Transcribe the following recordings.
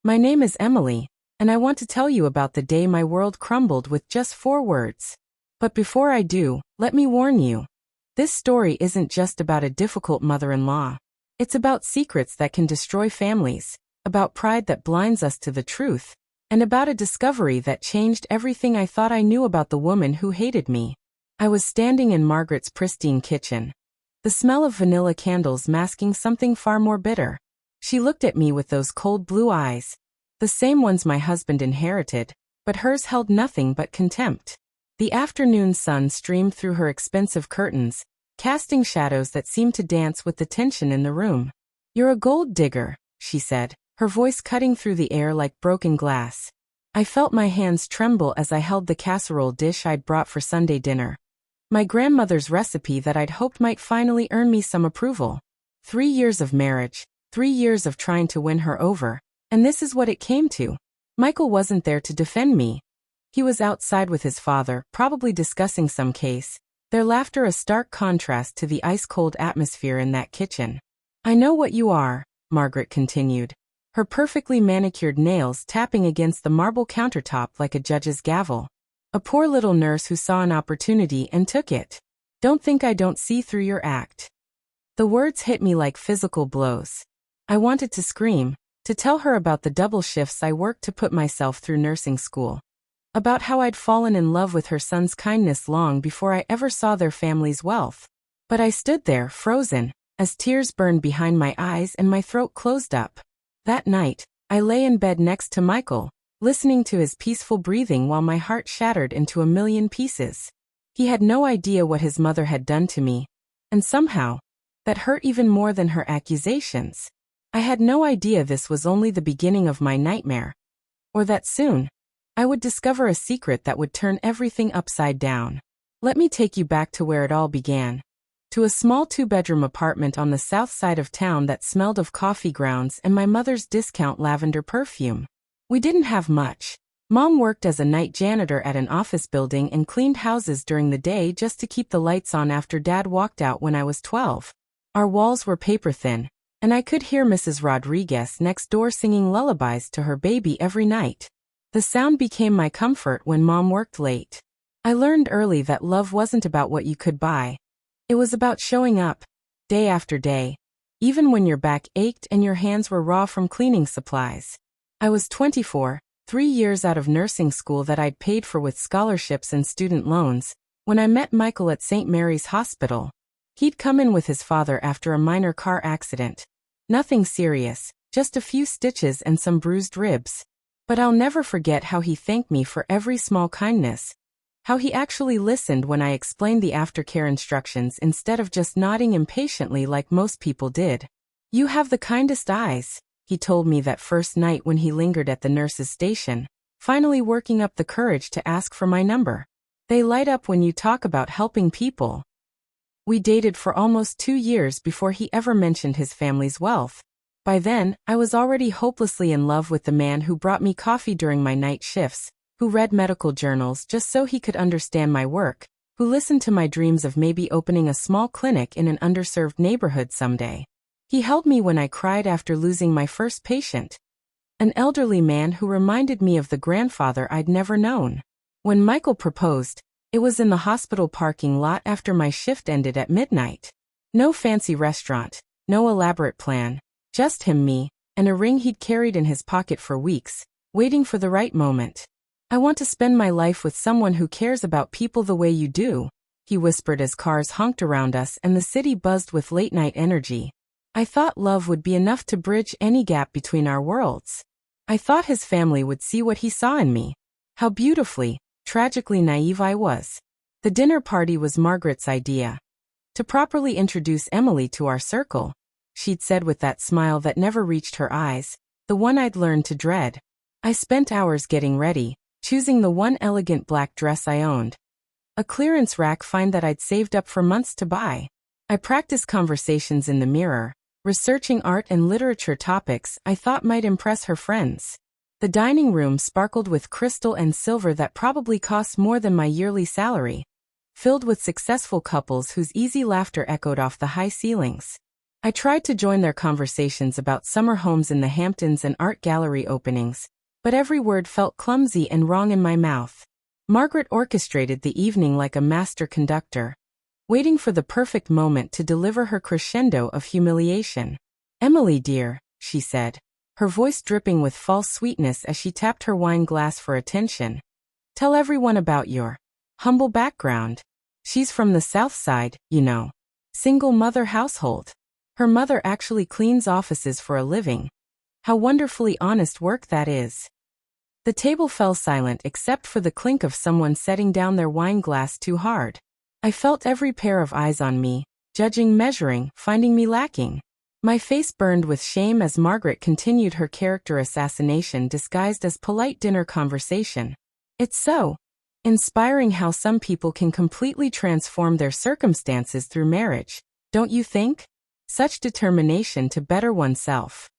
My name is Emily, and I want to tell you about the day my world crumbled with just 4 words. But before I do, let me warn you. This story isn't just about a difficult mother-in-law. It's about secrets that can destroy families, about pride that blinds us to the truth, and about a discovery that changed everything I thought I knew about the woman who hated me. I was standing in Margaret's pristine kitchen, the smell of vanilla candles masking something far more bitter. She looked at me with those cold blue eyes, the same ones my husband inherited, but hers held nothing but contempt. The afternoon sun streamed through her expensive curtains, casting shadows that seemed to dance with the tension in the room. "You're a gold digger," she said, her voice cutting through the air like broken glass. I felt my hands tremble as I held the casserole dish I'd brought for Sunday dinner. My grandmother's recipe that I'd hoped might finally earn me some approval. 3 years of marriage, 3 years of trying to win her over, and this is what it came to. Michael wasn't there to defend me. He was outside with his father, probably discussing some case, their laughter a stark contrast to the ice-cold atmosphere in that kitchen. "I know what you are," Margaret continued, her perfectly manicured nails tapping against the marble countertop like a judge's gavel. "A poor little nurse who saw an opportunity and took it. Don't think I don't see through your act." The words hit me like physical blows. I wanted to scream, to tell her about the double shifts I worked to put myself through nursing school, about how I'd fallen in love with her son's kindness long before I ever saw their family's wealth. But I stood there, frozen, as tears burned behind my eyes and my throat closed up. That night, I lay in bed next to Michael, listening to his peaceful breathing while my heart shattered into a million pieces. He had no idea what his mother had done to me, and somehow, that hurt even more than her accusations. I had no idea this was only the beginning of my nightmare, or that soon, I would discover a secret that would turn everything upside down. Let me take you back to where it all began. To a small 2-bedroom apartment on the south side of town that smelled of coffee grounds and my mother's discount lavender perfume. We didn't have much. Mom worked as a night janitor at an office building and cleaned houses during the day just to keep the lights on after Dad walked out when I was 12. Our walls were paper thin, and I could hear Mrs. Rodriguez next door singing lullabies to her baby every night. The sound became my comfort when Mom worked late. I learned early that love wasn't about what you could buy. It was about showing up, day after day, even when your back ached and your hands were raw from cleaning supplies. I was 24, 3 years out of nursing school that I'd paid for with scholarships and student loans, when I met Michael at St. Mary's Hospital. He'd come in with his father after a minor car accident. Nothing serious, just a few stitches and some bruised ribs. But I'll never forget how he thanked me for every small kindness. How he actually listened when I explained the aftercare instructions instead of just nodding impatiently like most people did. "You have the kindest eyes," he told me that first night when he lingered at the nurse's station, finally working up the courage to ask for my number. "They light up when you talk about helping people." We dated for almost 2 years before he ever mentioned his family's wealth. By then, I was already hopelessly in love with the man who brought me coffee during my night shifts, who read medical journals just so he could understand my work, who listened to my dreams of maybe opening a small clinic in an underserved neighborhood someday. He held me when I cried after losing my first patient. An elderly man who reminded me of the grandfather I'd never known. When Michael proposed, it was in the hospital parking lot after my shift ended at midnight. No fancy restaurant, no elaborate plan, just him, me, and a ring he'd carried in his pocket for weeks, waiting for the right moment. "I want to spend my life with someone who cares about people the way you do," he whispered as cars honked around us and the city buzzed with late-night energy. I thought love would be enough to bridge any gap between our worlds. I thought his family would see what he saw in me. How beautifully, tragically naive I was. The dinner party was Margaret's idea. To properly introduce Emily to our circle, she'd said with that smile that never reached her eyes, the one I'd learned to dread. I spent hours getting ready, choosing the one elegant black dress I owned. A clearance rack find that I'd saved up for months to buy. I practiced conversations in the mirror, researching art and literature topics I thought might impress her friends. The dining room sparkled with crystal and silver that probably cost more than my yearly salary, filled with successful couples whose easy laughter echoed off the high ceilings. I tried to join their conversations about summer homes in the Hamptons and art gallery openings, but every word felt clumsy and wrong in my mouth. Margaret orchestrated the evening like a master conductor, waiting for the perfect moment to deliver her crescendo of humiliation. "Emily, dear," she said, her voice dripping with false sweetness as she tapped her wine glass for attention. "Tell everyone about your humble background. She's from the South Side, you know. Single mother household. Her mother actually cleans offices for a living. How wonderfully honest work that is." The table fell silent except for the clink of someone setting down their wine glass too hard. I felt every pair of eyes on me, judging, measuring, finding me lacking. My face burned with shame as Margaret continued her character assassination disguised as polite dinner conversation. "It's so inspiring how some people can completely transform their circumstances through marriage, don't you think? Such determination to better oneself."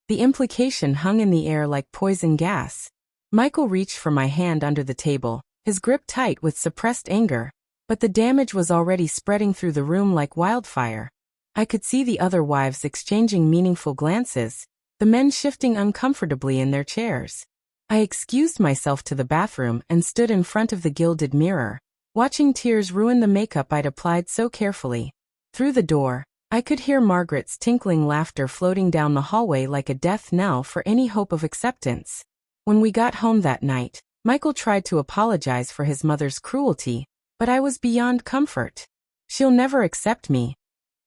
The implication hung in the air like poison gas. Michael reached for my hand under the table, his grip tight with suppressed anger, but the damage was already spreading through the room like wildfire. I could see the other wives exchanging meaningful glances, the men shifting uncomfortably in their chairs. I excused myself to the bathroom and stood in front of the gilded mirror, watching tears ruin the makeup I'd applied so carefully. Through the door, I could hear Margaret's tinkling laughter floating down the hallway like a death knell for any hope of acceptance. When we got home that night, Michael tried to apologize for his mother's cruelty, but I was beyond comfort. "She'll never accept me,"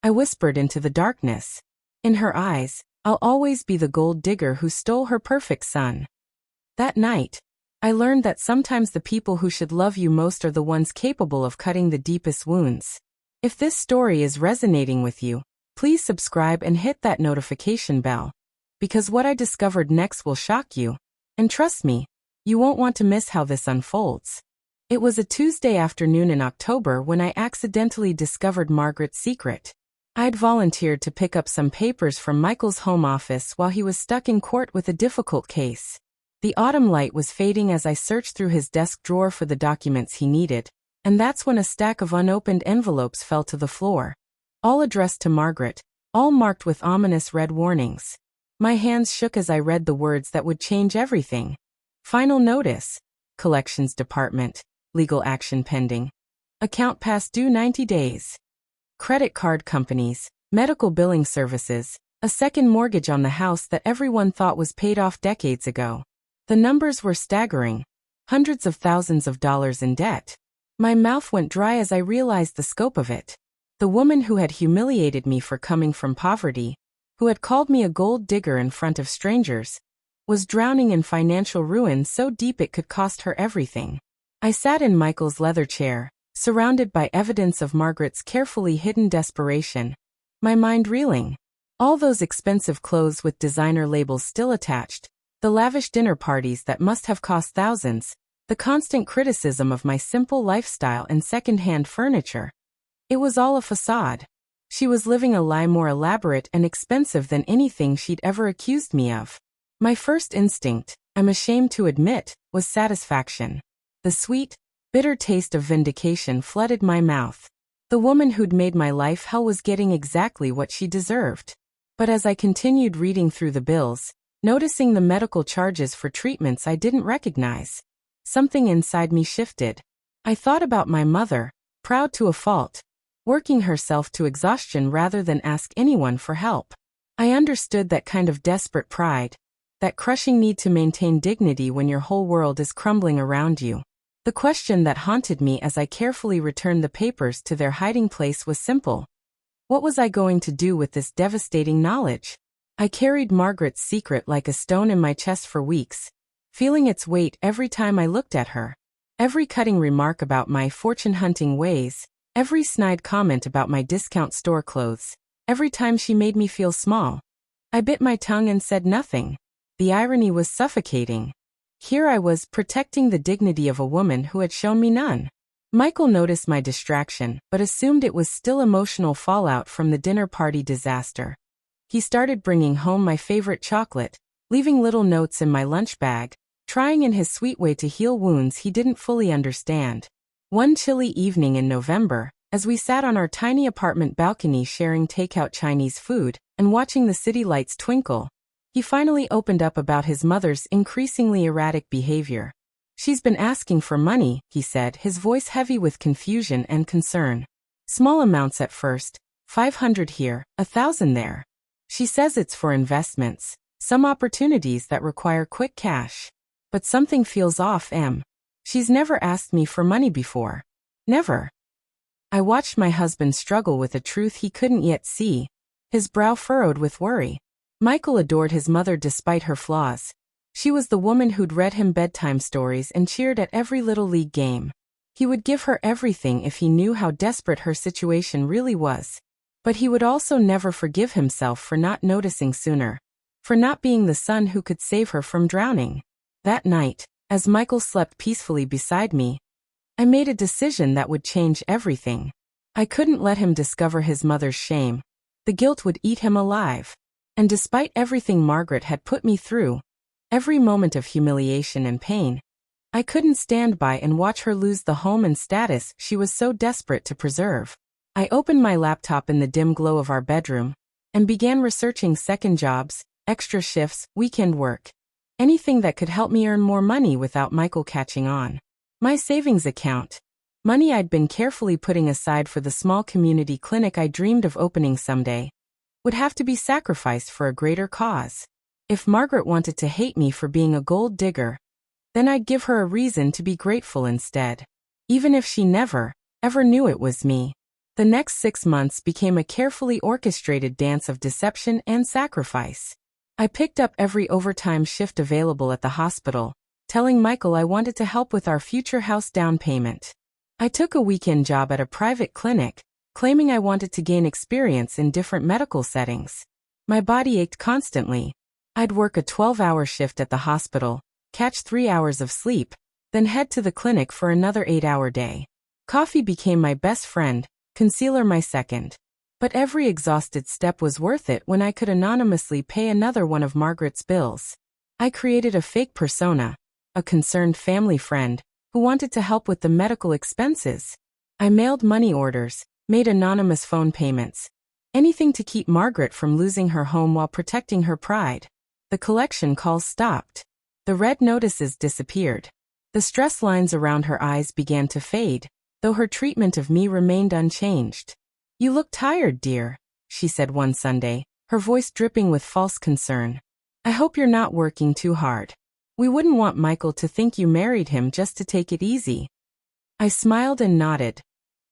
I whispered into the darkness. "In her eyes, I'll always be the gold digger who stole her perfect son." That night, I learned that sometimes the people who should love you most are the ones capable of cutting the deepest wounds. If this story is resonating with you, please subscribe and hit that notification bell, because what I discovered next will shock you. And trust me, you won't want to miss how this unfolds. It was a Tuesday afternoon in October when I accidentally discovered Margaret's secret. I'd volunteered to pick up some papers from Michael's home office while he was stuck in court with a difficult case. The autumn light was fading as I searched through his desk drawer for the documents he needed, and that's when a stack of unopened envelopes fell to the floor. All addressed to Margaret, all marked with ominous red warnings. My hands shook as I read the words that would change everything. Final notice. Collections Department. Legal action pending. Account past due 90 days. Credit card companies. Medical billing services. A second mortgage on the house that everyone thought was paid off decades ago. The numbers were staggering. Hundreds of thousands of dollars in debt. My mouth went dry as I realized the scope of it. The woman who had humiliated me for coming from poverty, who had called me a gold digger in front of strangers, was drowning in financial ruin so deep it could cost her everything. I sat in Michael's leather chair, surrounded by evidence of Margaret's carefully hidden desperation, my mind reeling. All those expensive clothes with designer labels still attached, the lavish dinner parties that must have cost thousands, the constant criticism of my simple lifestyle and second-hand furniture. It was all a facade. She was living a lie more elaborate and expensive than anything she'd ever accused me of. My first instinct, I'm ashamed to admit, was satisfaction. The sweet, bitter taste of vindication flooded my mouth. The woman who'd made my life hell was getting exactly what she deserved. But as I continued reading through the bills, noticing the medical charges for treatments I didn't recognize, something inside me shifted. I thought about my mother, proud to a fault, working herself to exhaustion rather than ask anyone for help. I understood that kind of desperate pride, that crushing need to maintain dignity when your whole world is crumbling around you. The question that haunted me as I carefully returned the papers to their hiding place was simple. What was I going to do with this devastating knowledge? I carried Margaret's secret like a stone in my chest for weeks, feeling its weight every time I looked at her. Every cutting remark about my fortune-hunting ways, every snide comment about my discount store clothes, every time she made me feel small. I bit my tongue and said nothing. The irony was suffocating. Here I was protecting the dignity of a woman who had shown me none. Michael noticed my distraction, but assumed it was still emotional fallout from the dinner party disaster. He started bringing home my favorite chocolate, leaving little notes in my lunch bag, trying in his sweet way to heal wounds he didn't fully understand. One chilly evening in November, As we sat on our tiny apartment balcony sharing takeout Chinese food and watching the city lights twinkle, he finally opened up about his mother's increasingly erratic behavior. "She's been asking for money," he said, his voice heavy with confusion and concern. "Small amounts at first, 500 here, 1,000 there. She says it's for investments, some opportunities that require quick cash. But something feels off, Em. She's never asked me for money before. Never." I watched my husband struggle with a truth he couldn't yet see, his brow furrowed with worry. Michael adored his mother despite her flaws. She was the woman who'd read him bedtime stories and cheered at every little league game. He would give her everything if he knew how desperate her situation really was. But he would also never forgive himself for not noticing sooner, for not being the son who could save her from drowning. That night, as Michael slept peacefully beside me, I made a decision that would change everything. I couldn't let him discover his mother's shame. The guilt would eat him alive. And despite everything Margaret had put me through, every moment of humiliation and pain, I couldn't stand by and watch her lose the home and status she was so desperate to preserve. I opened my laptop in the dim glow of our bedroom and began researching second jobs, extra shifts, weekend work, anything that could help me earn more money without Michael catching on. My savings account, money I'd been carefully putting aside for the small community clinic I dreamed of opening someday, would have to be sacrificed for a greater cause. If Margaret wanted to hate me for being a gold digger, then I'd give her a reason to be grateful instead. Even if she never, ever knew it was me. The next 6 months became a carefully orchestrated dance of deception and sacrifice. I picked up every overtime shift available at the hospital, telling Michael I wanted to help with our future house down payment. I took a weekend job at a private clinic, claiming I wanted to gain experience in different medical settings. My body ached constantly. I'd work a 12-hour shift at the hospital, catch 3 hours of sleep, then head to the clinic for another 8-hour day. Coffee became my best friend, concealer my second. But every exhausted step was worth it when I could anonymously pay another one of Margaret's bills. I created a fake persona, a concerned family friend, who wanted to help with the medical expenses. I mailed money orders, made anonymous phone payments, anything to keep Margaret from losing her home while protecting her pride. The collection calls stopped. The red notices disappeared. The stress lines around her eyes began to fade, though her treatment of me remained unchanged. "You look tired, dear," she said one Sunday, her voice dripping with false concern. "I hope you're not working too hard. We wouldn't want Michael to think you married him just to take it easy." I smiled and nodded,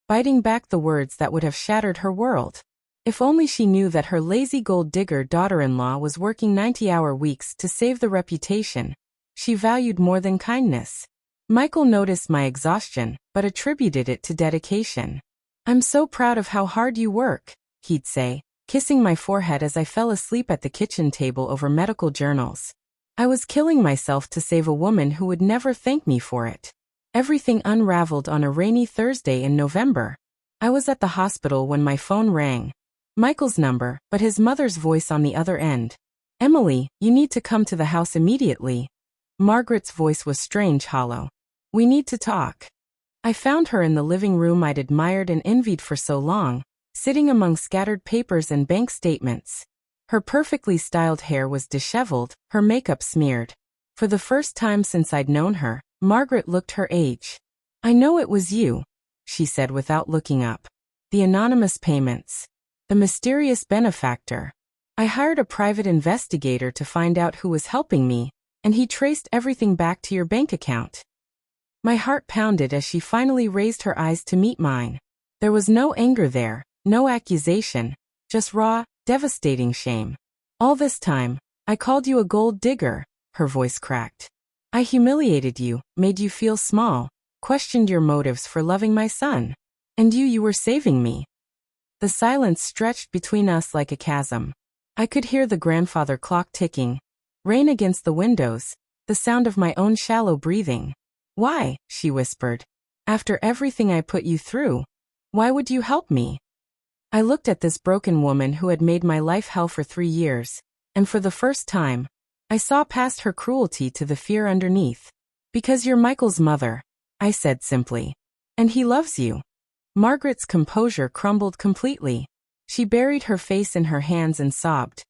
biting back the words that would have shattered her world. If only she knew that her lazy gold digger daughter-in-law was working 90-hour weeks to save the reputation she valued more than kindness. Michael noticed my exhaustion, but attributed it to dedication. "I'm so proud of how hard you work," he'd say, kissing my forehead as I fell asleep at the kitchen table over medical journals. I was killing myself to save a woman who would never thank me for it. Everything unraveled on a rainy Thursday in November. I was at the hospital when my phone rang. Michael's number, but his mother's voice on the other end. "Emily, you need to come to the house immediately." Margaret's voice was strange, hollow. "We need to talk." I found her in the living room I'd admired and envied for so long, sitting among scattered papers and bank statements. Her perfectly styled hair was disheveled, her makeup smeared. For the first time since I'd known her, Margaret looked her age. "I know it was you," she said without looking up. "The anonymous payments. The mysterious benefactor. I hired a private investigator to find out who was helping me, and he traced everything back to your bank account." My heart pounded as she finally raised her eyes to meet mine. There was no anger there, no accusation, just raw, devastating shame. "All this time, I called you a gold digger," her voice cracked. "I humiliated you, made you feel small, questioned your motives for loving my son. And you were saving me." The silence stretched between us like a chasm. I could hear the grandfather clock ticking, rain against the windows, the sound of my own shallow breathing. "Why?" she whispered. "After everything I put you through, why would you help me?" I looked at this broken woman who had made my life hell for 3 years, and for the first time, I saw past her cruelty to the fear underneath. "Because you're Michael's mother," I said simply. "And he loves you." Margaret's composure crumbled completely. She buried her face in her hands and sobbed.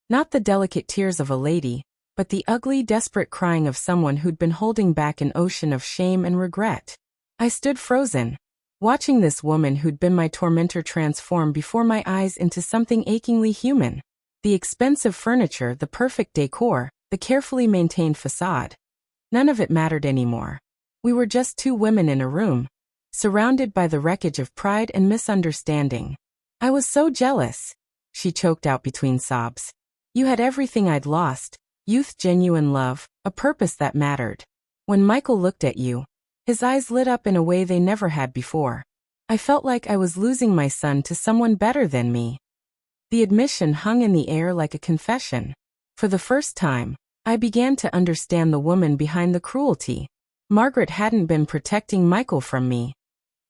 Not the delicate tears of a lady, but the ugly, desperate crying of someone who'd been holding back an ocean of shame and regret. I stood frozen, watching this woman who'd been my tormentor transform before my eyes into something achingly human. The expensive furniture, the perfect decor, the carefully maintained facade. None of it mattered anymore. We were just two women in a room, surrounded by the wreckage of pride and misunderstanding. I was so jealous, she choked out between sobs. You had everything I'd lost: youth, genuine love, a purpose that mattered. When Michael looked at you, his eyes lit up in a way they never had before. I felt like I was losing my son to someone better than me. The admission hung in the air like a confession. For the first time, I began to understand the woman behind the cruelty. Margaret hadn't been protecting Michael from me.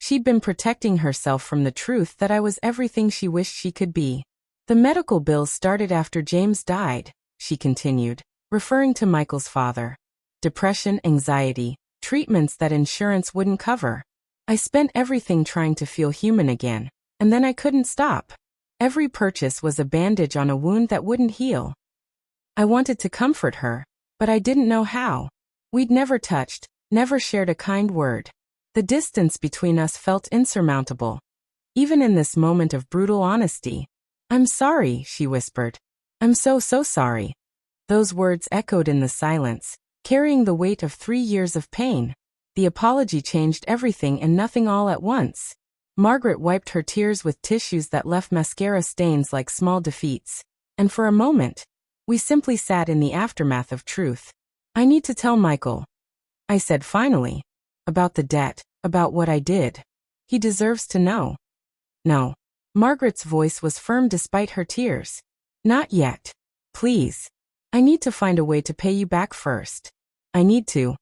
She'd been protecting herself from the truth that I was everything she wished she could be. The medical bills started after James died, she continued, referring to Michael's father. Depression, anxiety, treatments that insurance wouldn't cover. I spent everything trying to feel human again, and then I couldn't stop. Every purchase was a bandage on a wound that wouldn't heal. I wanted to comfort her, but I didn't know how. We'd never touched, never shared a kind word. The distance between us felt insurmountable. Even in this moment of brutal honesty. "I'm sorry," she whispered. "I'm so sorry." Those words echoed in the silence, carrying the weight of 3 years of pain. The apology changed everything and nothing all at once. Margaret wiped her tears with tissues that left mascara stains like small defeats. And for a moment, we simply sat in the aftermath of truth. "I need to tell Michael," I said finally. "About the debt, about what I did. He deserves to know." "No." Margaret's voice was firm despite her tears. "Not yet. Please. I need to find a way to pay you back first. I need to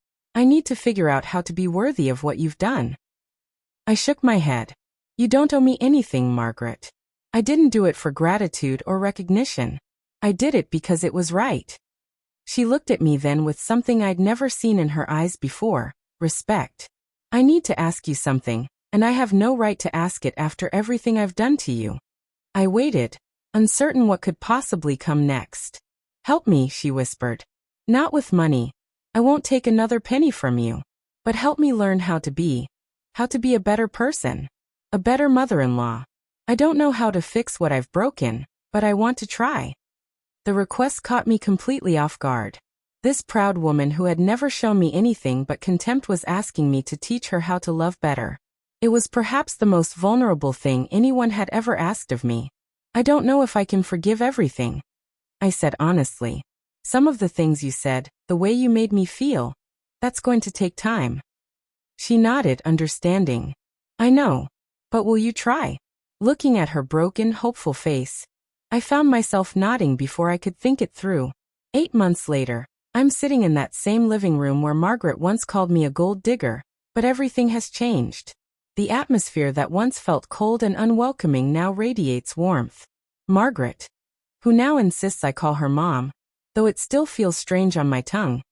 figure out how to be worthy of what you've done." I shook my head. "You don't owe me anything, Margaret. I didn't do it for gratitude or recognition. I did it because it was right." She looked at me then with something I'd never seen in her eyes before: respect. "I need to ask you something, and I have no right to ask it after everything I've done to you." I waited, uncertain what could possibly come next. "Help me," she whispered. "Not with money. I won't take another penny from you. But help me learn how to be a better person. A better mother-in-law. I don't know how to fix what I've broken, but I want to try." The request caught me completely off guard. This proud woman who had never shown me anything but contempt was asking me to teach her how to love better. It was perhaps the most vulnerable thing anyone had ever asked of me. "I don't know if I can forgive everything," I said honestly. "Some of the things you said, the way you made me feel, that's going to take time." She nodded, understanding. "I know. But will you try?" Looking at her broken, hopeful face, I found myself nodding before I could think it through. 8 months later, I'm sitting in that same living room where Margaret once called me a gold digger, but everything has changed. The atmosphere that once felt cold and unwelcoming now radiates warmth. Margaret, who now insists I call her Mom, though it still feels strange on my tongue,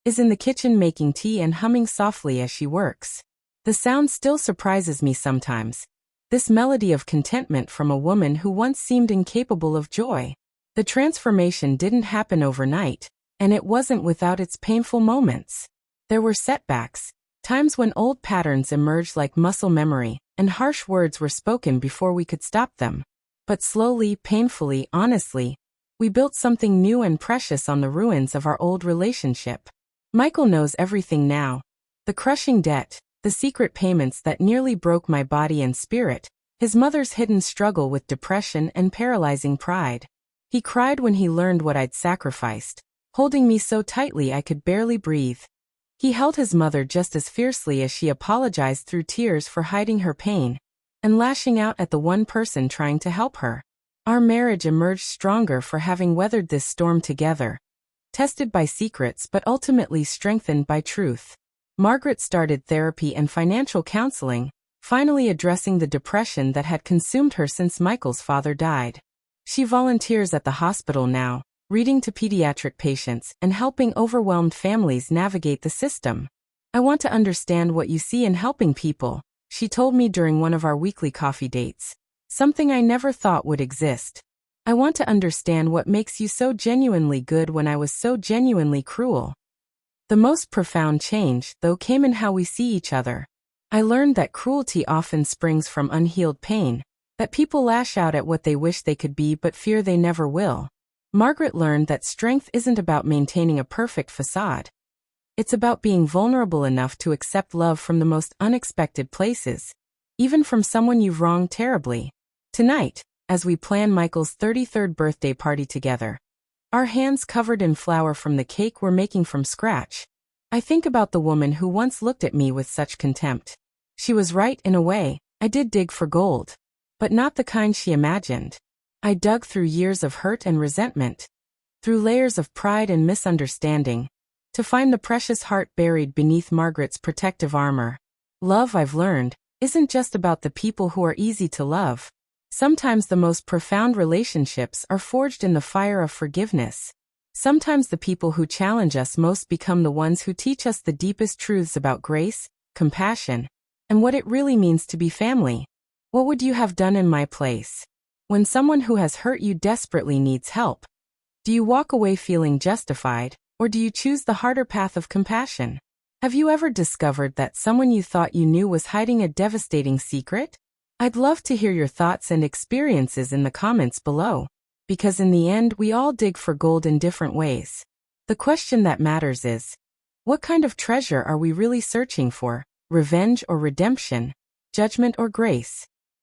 is in the kitchen making tea and humming softly as she works. The sound still surprises me sometimes. This melody of contentment from a woman who once seemed incapable of joy. The transformation didn't happen overnight, and it wasn't without its painful moments. There were setbacks, times when old patterns emerged like muscle memory, and harsh words were spoken before we could stop them. But slowly, painfully, honestly, we built something new and precious on the ruins of our old relationship. Michael knows everything now. The crushing debt, the secret payments that nearly broke my body and spirit, his mother's hidden struggle with depression and paralyzing pride. He cried when he learned what I'd sacrificed, holding me so tightly I could barely breathe. He held his mother just as fiercely as she apologized through tears for hiding her pain, and lashing out at the one person trying to help her. Our marriage emerged stronger for having weathered this storm together, tested by secrets but ultimately strengthened by truth. Margaret started therapy and financial counseling, finally addressing the depression that had consumed her since Michael's father died. She volunteers at the hospital now, reading to pediatric patients and helping overwhelmed families navigate the system. "I want to understand what you see in helping people," she told me during one of our weekly coffee dates. Something I never thought would exist. I want to understand what makes you so genuinely good when I was so genuinely cruel. The most profound change, though, came in how we see each other. I learned that cruelty often springs from unhealed pain, that people lash out at what they wish they could be but fear they never will. Margaret learned that strength isn't about maintaining a perfect facade. It's about being vulnerable enough to accept love from the most unexpected places, even from someone you've wronged terribly. Tonight, as we plan Michael's 33rd birthday party together, our hands covered in flour from the cake we're making from scratch, I think about the woman who once looked at me with such contempt. She was right in a way. I did dig for gold, but not the kind she imagined. I dug through years of hurt and resentment, through layers of pride and misunderstanding, to find the precious heart buried beneath Margaret's protective armor. Love, I've learned, isn't just about the people who are easy to love. Sometimes the most profound relationships are forged in the fire of forgiveness. Sometimes the people who challenge us most become the ones who teach us the deepest truths about grace, compassion, and what it really means to be family. What would you have done in my place? When someone who has hurt you desperately needs help, do you walk away feeling justified, or do you choose the harder path of compassion? Have you ever discovered that someone you thought you knew was hiding a devastating secret? I'd love to hear your thoughts and experiences in the comments below, because in the end we all dig for gold in different ways. The question that matters is, what kind of treasure are we really searching for? Revenge or redemption? Judgment or grace?